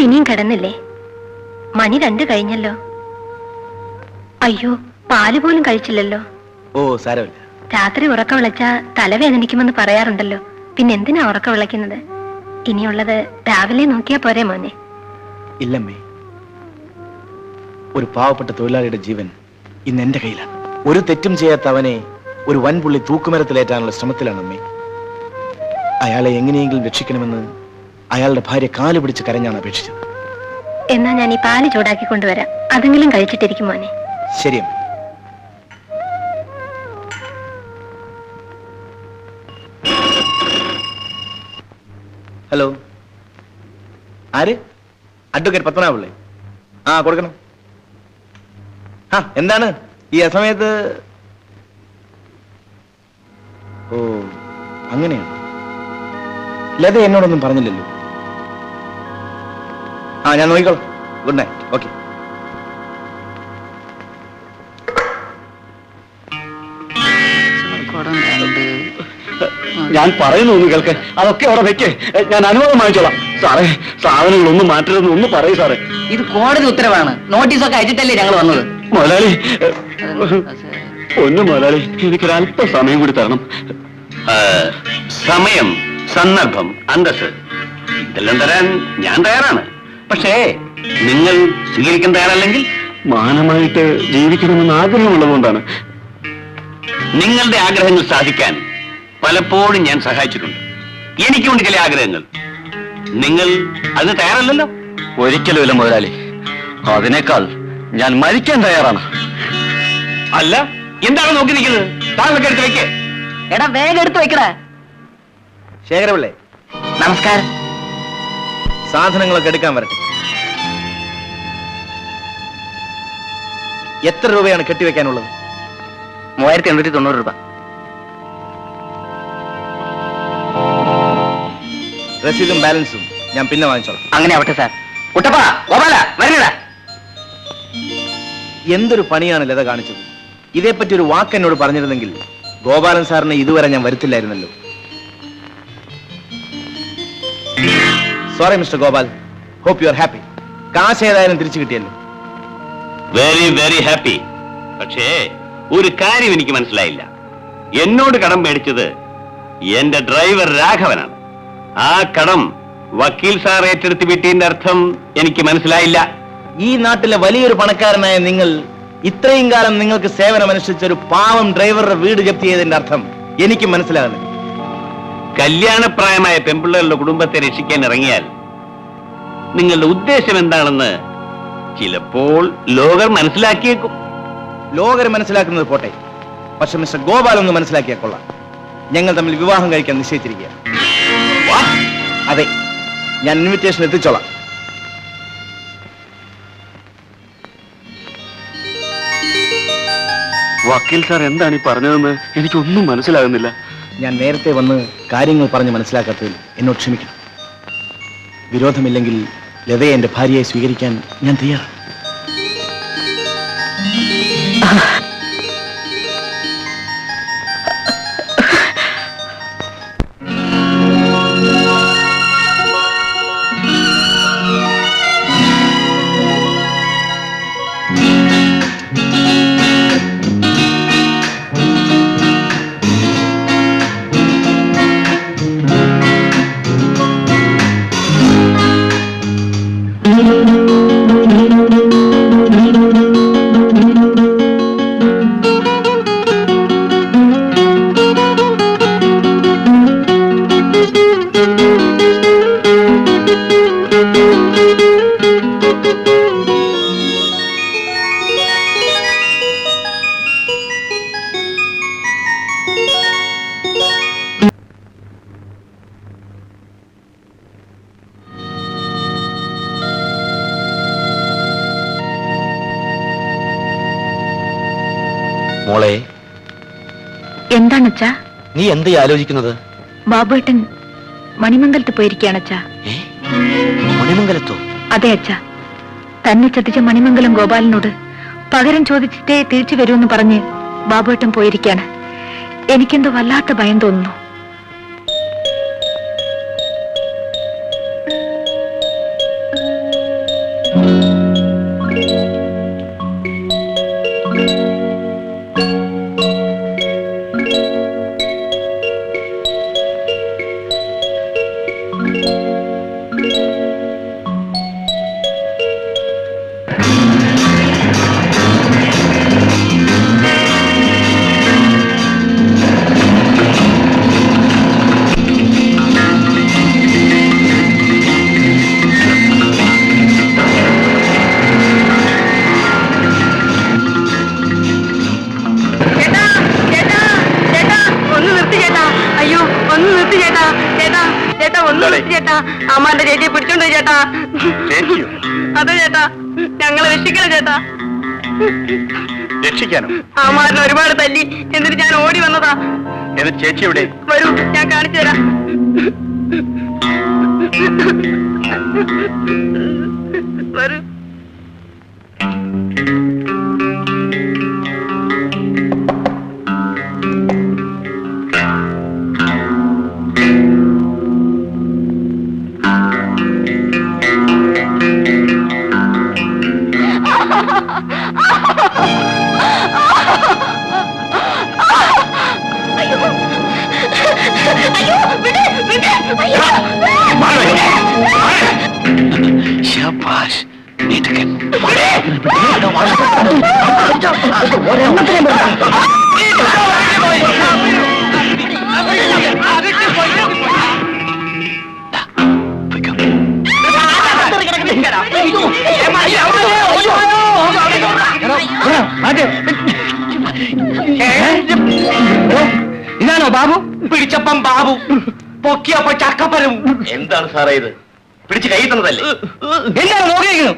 ഇനിയും കിടന്നില്ലേ? മണി 2 കഴിഞ്ഞല്ലോ. അയ്യോ, പാല് പോലും കഴിച്ചില്ലല്ലോ. ഓ സാരമില്ല. രാത്രി ഉറക്ക വിളച്ചാ തലവേദനിക്കുമെന്ന് പറയാറുണ്ടല്ലോ. പിന്നെ എന്തിനാ ഉറക്ക വിളയ്ക്കുന്നത്? ഇനിയുള്ളത് രാവിലെ നോക്കിയാ പോരെ മോനെ. ഇല്ലമ്മേ, ഒരു പാവപ്പെട്ട തൊഴിലാളിയുടെ ജീവൻ ഇന്ന് എന്റെ കയ്യിലാണ്. ഒരു തെറ്റും ചെയ്യാത്ത അവനെ ഒരു വൻപുള്ളി തൂക്കുമരത്തിലേറ്റാനുള്ള ശ്രമത്തിലാണ് അമ്മേ. അയാളെ എങ്ങനെയെങ്കിലും രക്ഷിക്കണമെന്ന് അയാളുടെ ഭാര്യ കാല് പിടിച്ച് കരഞ്ഞാണ് അപേക്ഷിച്ചത്. എന്നാ ഞാൻ ഈ പാല് ചൂടാക്കി കൊണ്ടുവരാം. അതെങ്കിലും കഴിച്ചിട്ടിരിക്കും മോനെ. ശരി അമ്മ. ഹലോ, ആര്? അഡ്വക്കേറ്റ് പത്മനാഭപിള്ളേ. ആ, കൊടുക്കണം. ആ, എന്താണ് ഈ അസമയത്ത്? ഓ, അങ്ങനെയാണ്. ലത എന്നോടൊന്നും പറഞ്ഞില്ലല്ലോ. ആ, ഞാൻ നോക്കിക്കോളാം. Good night. ഓക്കെ. ഞാൻ പറയുന്നു ഒന്ന് കേൾക്ക്. അതൊക്കെ അവിടെ വെക്കേ, ഞാൻ അനുവാദം വാങ്ങിച്ചോളാം. സാറേ, സാധനങ്ങളൊന്നും മാറ്റരുതെന്ന് ഒന്ന് പറയൂ സാറേ. ഇത് കോടതി ഉത്തരവാണ്. നോട്ടീസൊക്കെ അയച്ചിട്ടല്ലേ ഞങ്ങൾ വന്നത്. മുതലാളി, ഒന്ന് മുതലാളി, എനിക്കൊരല്പം സമയം കൂടി തരണം. സമയം, സന്ദർഭം, അന്തസ് ഇതെല്ലാം തരാൻ ഞാൻ തയ്യാറാണ്. പക്ഷേ നിങ്ങൾ സ്വീകരിക്കാൻ തയ്യാറല്ലെങ്കിൽ? മാനമായിട്ട് ജീവിക്കണമെന്ന് ആഗ്രഹമുള്ളതുകൊണ്ടാണ്. നിങ്ങളുടെ ആഗ്രഹങ്ങൾ സാധിക്കാൻ പലപ്പോഴും ഞാൻ സഹായിച്ചിട്ടുണ്ട്. എനിക്കുണ്ട് ചില ആഗ്രഹങ്ങൾ. നിങ്ങൾ അതിന് തയ്യാറല്ലല്ലോ. ഒരിക്കലുമില്ല മുതലാളി. അതിനേക്കാൾ ഞാൻ മരിക്കാൻ തയ്യാറാണ്. അല്ല, എന്താണ് നോക്കി നിൽക്കുന്നത്? താങ്കളൊക്കെ എടുത്ത് വെക്കേ. എടാ, വേഗം എടുത്ത് വെക്കടാ. ശേഖരപിള്ളേ, നമസ്കാരം. സാധനങ്ങളൊക്കെ എടുക്കാൻ വരട്ടെ. എത്ര രൂപയാണ് കെട്ടിവെക്കാനുള്ളത്? 3890 രൂപ. രസീതും ബാലൻസും ഞാൻ പിന്നെ വാങ്ങിച്ചോളാം. അങ്ങനെ ആവട്ടെ സാർ. കുട്ടപ്പാ, ഗോപാല, വരണടാ. എന്തൊരു പണിയാണ് ലത കാണിച്ചത്. ഇതേപ്പറ്റി ഒരു വാക്ക് എന്നോട് പറഞ്ഞിരുന്നെങ്കിൽ ഗോപാലൻ സാറിനെ ഇതുവരെ ഞാൻ വരുത്തില്ലായിരുന്നല്ലോ. Sorry Mister Gopal. Hope you are happy. കാശ് ഏതായാലും തിരിച്ചു കിട്ടിയല്ലോ. Very very happy. പക്ഷേ ഒരു കാര്യം എനിക്ക് മനസ്സിലായില്ല. എന്നോട് കടം മേടിച്ചത് എന്റെ ഡ്രൈവർ രാഘവനാണ്. ആ കടം വക്കീൽ സാർ ഏറ്റെടുത്ത് വിട്ടതിന്റെ അർത്ഥം എനിക്ക് മനസ്സിലായില്ല. ഈ നാട്ടിലെ വലിയൊരു പണക്കാരനായ നിങ്ങൾ ഇത്രയും കാലം നിങ്ങൾക്ക് സേവനമനുഷ്ഠിച്ച ഒരു പാവം ഡ്രൈവറുടെ വീട് ജപ്തി ചെയ്തതിന്റെ അർത്ഥം എനിക്ക് മനസ്സിലാകുന്നില്ല. കല്യാണപ്രായമായ പെൺപിള്ളേരുടെ കുടുംബത്തെ രക്ഷിക്കാൻ ഇറങ്ങിയാൽ നിങ്ങളുടെ ഉദ്ദേശം എന്താണെന്ന് ചിലപ്പോൾ ലോകർ മനസ്സിലാക്കിയേക്കും. ലോകർ മനസ്സിലാക്കുന്നത് പോട്ടെ, പക്ഷെ മിസ്റ്റർ ഗോപാൽ ഒന്ന് മനസ്സിലാക്കിയാൽ കൊള്ളാം. ഞങ്ങൾ തമ്മിൽ വിവാഹം കഴിക്കാൻ നിശ്ചയിച്ചിരിക്കുക. അതെ, ഞാൻ ഇൻവിറ്റേഷൻ എത്തിച്ചോളാം. വക്കീൽ സാർ എന്താണ് ഈ പറഞ്ഞതെന്ന് എനിക്കൊന്നും മനസ്സിലാകുന്നില്ല. ഞാൻ നേരത്തെ വന്ന് കാര്യങ്ങൾ പറഞ്ഞ് മനസ്സിലാക്കാത്തതിൽ എന്നോട് ക്ഷമിക്കണം. വിരോധമില്ലെങ്കിൽ ലതയെ എന്റെ ഭാര്യയായി സ്വീകരിക്കാൻ ഞാൻ തയ്യാറാണ്. മോളെ, എന്താണ് അച്ഛാ? നീ എന്ത് ആലോചിക്കുന്നത്? ബാബുവേട്ടൻ മണിമംഗലത്ത് പോയിരിക്കുകയാണ് അച്ഛാ. മണിമംഗലത്തോ? അതെ അച്ഛാ. തന്നെ ചതിച്ച മണിമംഗലം ഗോപാലനോട് പകരം ചോദിച്ചിട്ടേ തിരിച്ചു വരുമെന്ന് പറഞ്ഞ് ബാബുവേട്ടൻ പോയിരിക്കുകയാണ്. എനിക്കെന്തോ വല്ലാത്ത ഭയം തോന്നുന്നു. എന്താടേ? ചേട്ടാ അമ്മാന്റെ ചേച്ചിയെ പിടിച്ചോണ്ട് ചേട്ടാ. ചേച്ചിയോ? അതെ ചേട്ടാ, ഞങ്ങളെ രക്ഷിക്കണം ചേട്ടാ. രക്ഷിക്കാനോ? അമ്മാരനെ ഒരുപാട് തല്ലി, എന്നിട്ട് ഞാൻ ഓടി വന്നതാ. എന്നിട്ട് ചേച്ചി എവിടെ? വരൂ, ഞാൻ കാണിച്ചു തരാം. വരൂ. ശാബാഷ്, നീട്ടുകൻ. ഇതാണോ ബാബു? പിടിച്ചപ്പം ബാബു, പൊക്കിയപ്പോ ചക്കപ്പരും. എന്താണ് സാറേ ഇത്? പിടിച്ച് കൈ തന്നതല്ലേ? എന്താണ് നോക്കിയിരിക്കുന്നു?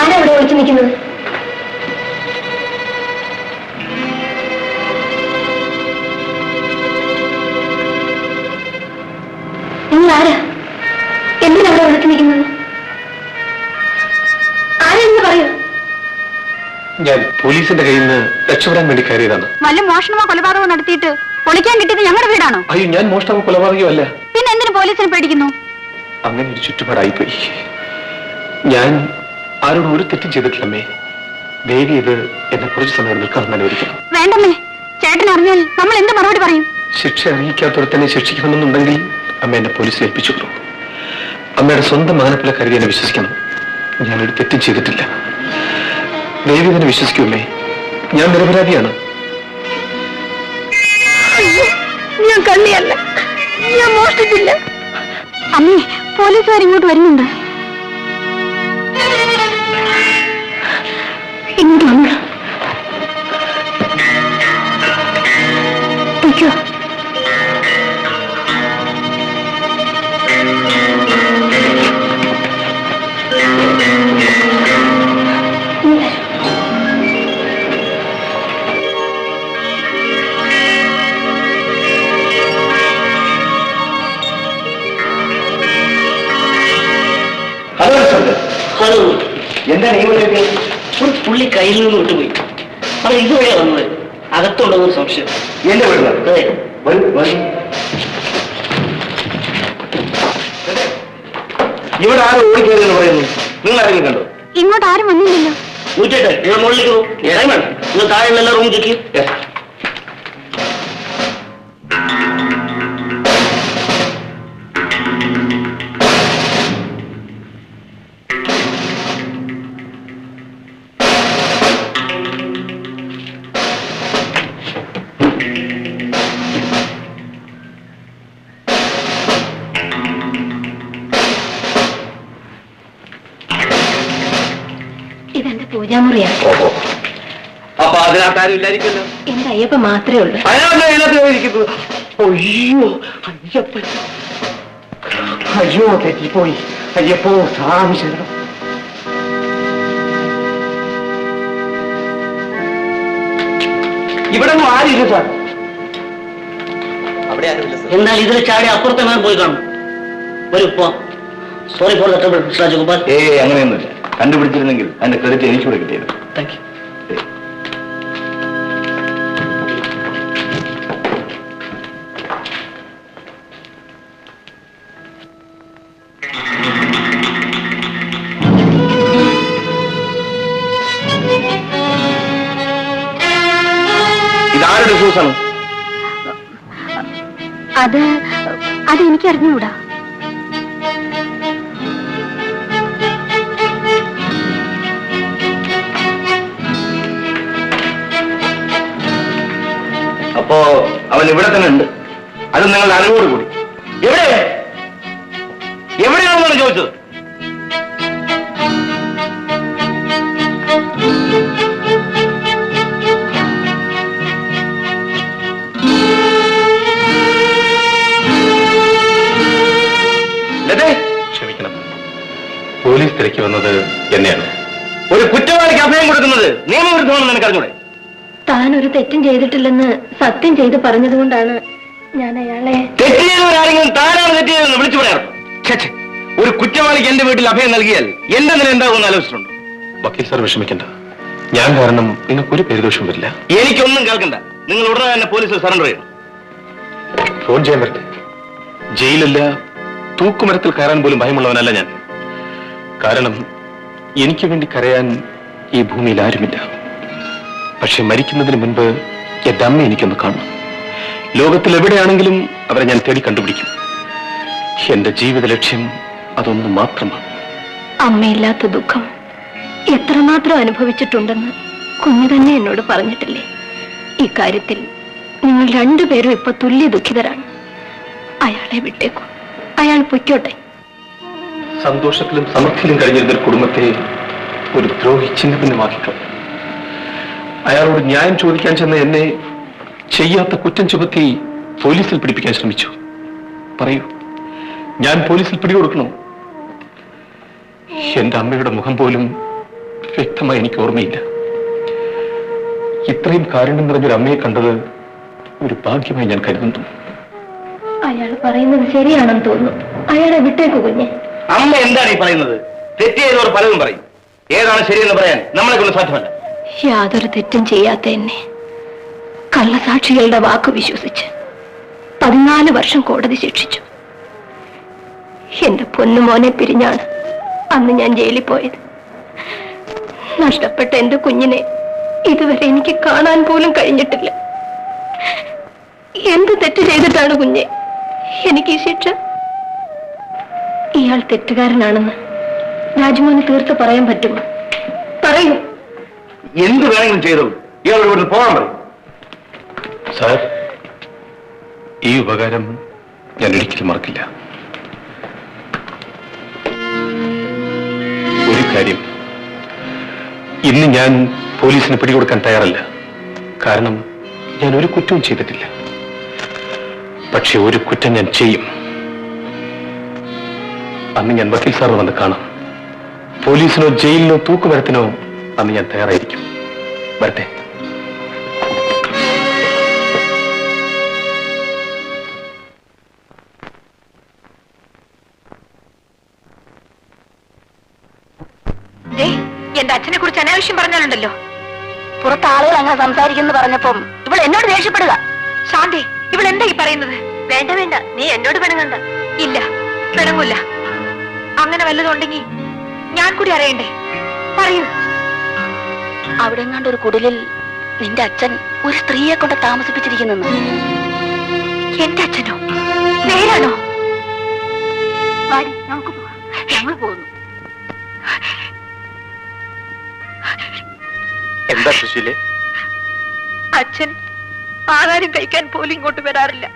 ആരാവിടെ ഒളിച്ചു നിൽക്കുന്നത്? നിങ്ങൾ ആരാ? എന്തിനവിടെ ഒളിച്ചു നിൽക്കുന്നത്? ആരെന്ന് പറയൂ. ഞാൻ പോലീസിന്റെ കയ്യിൽ നിന്ന് രക്ഷപ്പെടാൻ വേണ്ടി കയറിയതാണ്. വല്ല മോഷണമോ കൊലപാതകമോ നടത്തിയിട്ട് പൊളിക്കാൻ കിട്ടിയത് ഞങ്ങളുടെ വീടാണോ? അയ്യോ, ഞാൻ മോഷ്ടമോ കൊലപാതകയോ അല്ല. പിന്നെ എന്തിനു പോലീസിനെ പേടിക്കുന്നു? അങ്ങനെ ഒരു ചുറ്റുപാടായിപ്പോയി. ഞാൻ ആരോടും ഒരു തെറ്റും ചെയ്തിട്ടില്ലമ്മേ. ദേവി ഇത് എന്നെ കുറച്ച് സമയം നിൽക്കാൻ അനുവദിക്കണം. വേണ്ടമ്മേ, ചേട്ടൻ അറിഞ്ഞാൽ നമ്മൾ എന്ത് മറുപടി പറയും? ശിക്ഷ അറിയിക്കാത്തവരെ തന്നെ ശിക്ഷിക്കണമെന്നുണ്ടെങ്കിൽ അമ്മ എന്നെ പോലീസിൽ ഏൽപ്പിച്ചുള്ളൂ. അമ്മയുടെ സ്വന്തം മകനെപ്പോലെ കരുതി എന്നെ വിശ്വസിക്കണം. ഞാനൊരു തെറ്റും ചെയ്തിട്ടില്ല. ദേവി തന്നെ വിശ്വസിക്കുമേ, ഞാൻ നിരപരാധിയാണ്. ഞാൻ കള്ളിയല്ല, ഞാൻ മോഷ്ടിച്ചില്ല. അമ്മേ, പോലീസുകാർ ഇങ്ങോട്ട് വരുന്നുണ്ട്. ഇങ്ങോട്ട് വന്നു. ഹലോ ഹലോ, എന്താണ് ഈ വഴിയൊക്കെ? ഒരു പുള്ളി കയ്യിൽ നിന്ന് വിട്ടുപോയി. അത് ഇതുവഴിയാ വന്നത്. അകത്തുണ്ടോ ഒരു സംശയം. എന്റെ വീട്ടിലാണ്. അതെ, വരൂ, വരൂ. ഇവിടെ ആരും ഓടിക്കരുതെന്ന് പറയുന്നു. നിങ്ങൾ ആരെങ്കിലും കണ്ടോ? ഇങ്ങോട്ട് ആരും വന്നില്ലല്ലോ. ഊറ്റട്ടെ, നിങ്ങൾ മുകളിലേക്ക് പോകും. ഇറങ്ങി വേണം. നിങ്ങൾ താഴെയുള്ള എല്ലാ റൂം ചെക്ക്. ഇതെന്റെ പൂജാമുറിയാണ്. ഓഹോ, അപ്പൊ അതിനകത്ത് ആരും ഇല്ലായിരിക്കുമല്ലോ. എന്റെ അയ്യപ്പ മാത്രമേ ഉള്ളൂ. അയാളല്ലേ ഇതിനകത്ത് ഇരിക്കുന്നത്? അയ്യോ, അയ്യപ്പൻ. അയ്യോ, തെറ്റിപ്പോയി. അയ്യപ്പോ, സ്വാമി ശരണം. ഇവിടെ ആരില്ല സാർ. അവിടെ ആരുമില്ല സാർ. എന്നാൽ ഇതിൽ ചാടി അപ്പുറത്തെ മേൽ പോയി കാണും. വരൂ, പോവാം. Sorry for the trouble, Mister Rajagopal. അങ്ങനെയൊന്നുമില്ല. കണ്ടുപിടിച്ചിരുന്നെങ്കിൽ അതിന്റെ ക്രെഡിറ്റ് എനിക്കൂടെ കിട്ടിയത്. Thank you. ഇതാരുടെ ഷൂസാണ്? അത് എനിക്ക് അറിഞ്ഞുകൂടാ. അപ്പോ അവൻ ഇവിടെ തന്നെ ഉണ്ട്. അത് നിങ്ങളുടെ അറിവോട് കൂടി. എവിടെയാണെന്നാണ് ചോദിച്ചത്? ക്ഷമിക്കണം, പോലീസ് തിരക്കി വന്നത് എന്നെയാണ്. ഒരു കുറ്റവാളിക്ക് അഭയം കൊടുക്കുന്നത് നിയമവിരുദ്ധമാണെന്ന് എനിക്ക് അറിഞ്ഞൂടെ? താൻ ഒരു തെറ്റും ചെയ്തിട്ടില്ലെന്ന് സത്യം ചെയ്ത് പറഞ്ഞതുകൊണ്ടാണ് ഞാൻ അയാളെ... തെറ്റ് ചെയ്തവരാരെങ്കിലും താനാണ് തെറ്റ് ചെയ്തതെന്ന് വിളിച്ചു പറയാറുണ്ട്. ഒരു കുറ്റവാളിക്ക് എന്റെ വീട്ടിൽ അഭയം നൽകിയാൽ എന്റെ നില എന്താകുമെന്ന് ആലോചിച്ചിട്ടുണ്ട്? വക്കീൽ സാർ വിഷമിക്കണ്ട, ഞാൻ കാരണം നിങ്ങൾക്കൊരു പേരുദോഷം വരില്ല. എനിക്കൊന്നും കേൾക്കണ്ട. നിങ്ങൾ ഉടനെ തന്നെ പോലീസിൽ സറണ്ടർ ചെയ്യണം. ഫോൺ ചെയ്യാൻ പറ്റേ? ജയിലല്ല, തൂക്കുമരത്തിൽ കയറാൻ പോലും ഭയമുള്ളവനല്ല ഞാൻ. കാരണം എനിക്ക് വേണ്ടി കരയാൻ ഈ ഭൂമിയിൽ ആരുമില്ല. പക്ഷെ മരിക്കുന്നതിന് മുൻപ് എന്റെ അമ്മ എനിക്കൊന്ന് കാണണം. ലോകത്തിൽ എവിടെയാണെങ്കിലും അവരെ ഞാൻ തേടി കണ്ടുപിടിക്കും. എന്റെ ജീവിത ലക്ഷ്യം അതൊന്നു മാത്രമാണ്. അമ്മയില്ലാത്ത ദുഃഖം എത്രമാത്രം അനുഭവിച്ചിട്ടുണ്ടെന്ന് കുഞ്ഞു തന്നെ എന്നോട് പറഞ്ഞിട്ടില്ലേ? ഇക്കാര്യത്തിൽ നിങ്ങൾ രണ്ടുപേരും ഇപ്പൊ തുല്യ ദുഃഖിതരാണ്. അയാളെ വിട്ടേക്കും, അയാൾ പൊയ്ക്കോട്ടെ. സന്തോഷത്തിലും സമൃദ്ധിയിലും കഴിഞ്ഞിരുന്ന ഒരു കുടുംബത്തെ ഒരു ദ്രോഹി ചിഹ്നഭിന്നമാക്കിക്കളഞ്ഞു. അയാളോട് ന്യായം ചോദിക്കാൻ ചെന്ന എന്നെ ചെയ്യാത്ത കുറ്റം ചുമത്തി പോലീസിൽ പിടിപ്പിക്കാൻ ശ്രമിച്ചു. പറയൂ, ഞാൻ പോലീസിൽ പിടികൊടുക്കണോ? എന്റെ അമ്മയുടെ മുഖം പോലും വ്യക്തമായി എനിക്ക് ഓർമ്മയില്ല. ഇത്രയും കാരുണ്യം നിറഞ്ഞൊരു അമ്മയെ കണ്ടത് ഒരു ഭാഗ്യമായി ഞാൻ കരുതുന്നു. അയാൾ പറയുന്നത് ശരിയാണെന്ന് തോന്നുന്നു. അയാളെ വിട്ടേക്കു കുഞ്ഞെ. അമ്മ എന്താണ് ഈ പറയുന്നത്? തെറ്റ് ചെയ്തവർ പലതും പറയും. ഏതാണ് ശരിയെന്ന് പറയാൻ നമ്മളെ കൊണ്ട് സാധ്യമല്ല. യാതൊരു തെറ്റും ചെയ്യാത്ത എന്നെ കള്ളസാക്ഷികളുടെ വാക്ക് വിശ്വസിച്ച് 14 വർഷം കോടതി ശിക്ഷിച്ചു. എന്റെ പൊന്നുമോനെ പിരിഞ്ഞാണ് അന്ന് ഞാൻ ജയിലിൽ പോയത്. നഷ്ടപ്പെട്ട എന്റെ കുഞ്ഞിനെ ഇതുവരെ എനിക്ക് കാണാൻ പോലും കഴിഞ്ഞിട്ടില്ല. എന്ത് തെറ്റ് ചെയ്തിട്ടാണ് കുഞ്ഞെ എനിക്ക് ഈ ശിക്ഷ? ഇയാൾ തെറ്റുകാരനാണെന്ന് രാജ്മോഹന് തീർത്ത് പറയാൻ പറ്റുമോ? പറയൂ. എന്ത് വേണമെങ്കിലും ചെയ്തു ഇയാളോട് ഇവിടുന്ന് പോകാൻ പറയും. സാർ, ഈ ഉപകാരം ഞാൻ ഒരിക്കലും മറക്കില്ല. ഒരു കാര്യം, ഇന്ന് ഞാൻ പോലീസിന് പിടികൊടുക്കാൻ തയ്യാറല്ല. കാരണം ഞാൻ ഒരു കുറ്റവും ചെയ്തിട്ടില്ല. പക്ഷെ ഒരു കുറ്റം ഞാൻ ചെയ്യും. അന്ന് ഞാൻ വക്കീൽ സാറിന് വന്ന് കാണാം. പോലീസിനോ ജയിലിനോ തൂക്കുമരത്തിനോ അന്ന് ഞാൻ തയ്യാറായിരിക്കും. വരട്ടെ. എന്റെ അച്ഛനെ കുറിച്ച് അനാവശ്യം പറഞ്ഞാലുണ്ടല്ലോ. പുറത്ത് ആളുകൾ അങ്ങനെ സംസാരിക്കുന്നു പറഞ്ഞപ്പം ഇവൾ എന്നോട് ദേഷ്യപ്പെടുക. ശാന്തി, ഇവൾ എന്താ ഈ പറയുന്നത്? വേണ്ട വേണ്ട, നീ എന്നോട് പിണങ്ങണ്ട. ഇല്ല, പിണങ്ങൂല. അങ്ങനെ വല്ലതുണ്ടെങ്കിൽ ഞാൻ കൂടി അറിയണ്ടേ? പറയൂ. അവിടെ എങ്ങാണ്ട് ഒരു കുടിലിൽ നിന്റെ അച്ഛൻ ഒരു സ്ത്രീയെ കൊണ്ട് താമസിപ്പിച്ചിരിക്കുന്നു. എന്റെ അച്ഛനോ? നേരാണോ? വാടി, നമുക്ക് പോവാം. ഞങ്ങൾ പോകുന്നു. എന്താ സുശീലേ? അച്ഛൻ ആഹാരം കഴിക്കാൻ പോലും ഇങ്ങോട്ട് വരാറില്ല.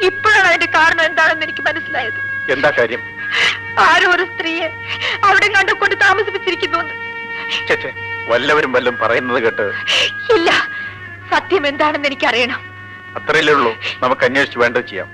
ഇപ്പോഴാണ് അതിന്റെ കാരണം എന്താണെന്ന് എനിക്ക് മനസ്സിലായത്. എന്താ കാര്യം? ആരോ ഒരു സ്ത്രീയെ അവിടെ കണ്ടുകൊണ്ട് താമസിപ്പിച്ചിരിക്കുന്നു. വല്ലവരും വല്ലതും പറയുന്നത് കേട്ട്? ഇല്ല, സത്യം എന്താണെന്ന് എനിക്കറിയണം. അത്രയല്ലേ ഉള്ളൂ. നമുക്ക് അന്വേഷിച്ച് വേണ്ടത് ചെയ്യാം.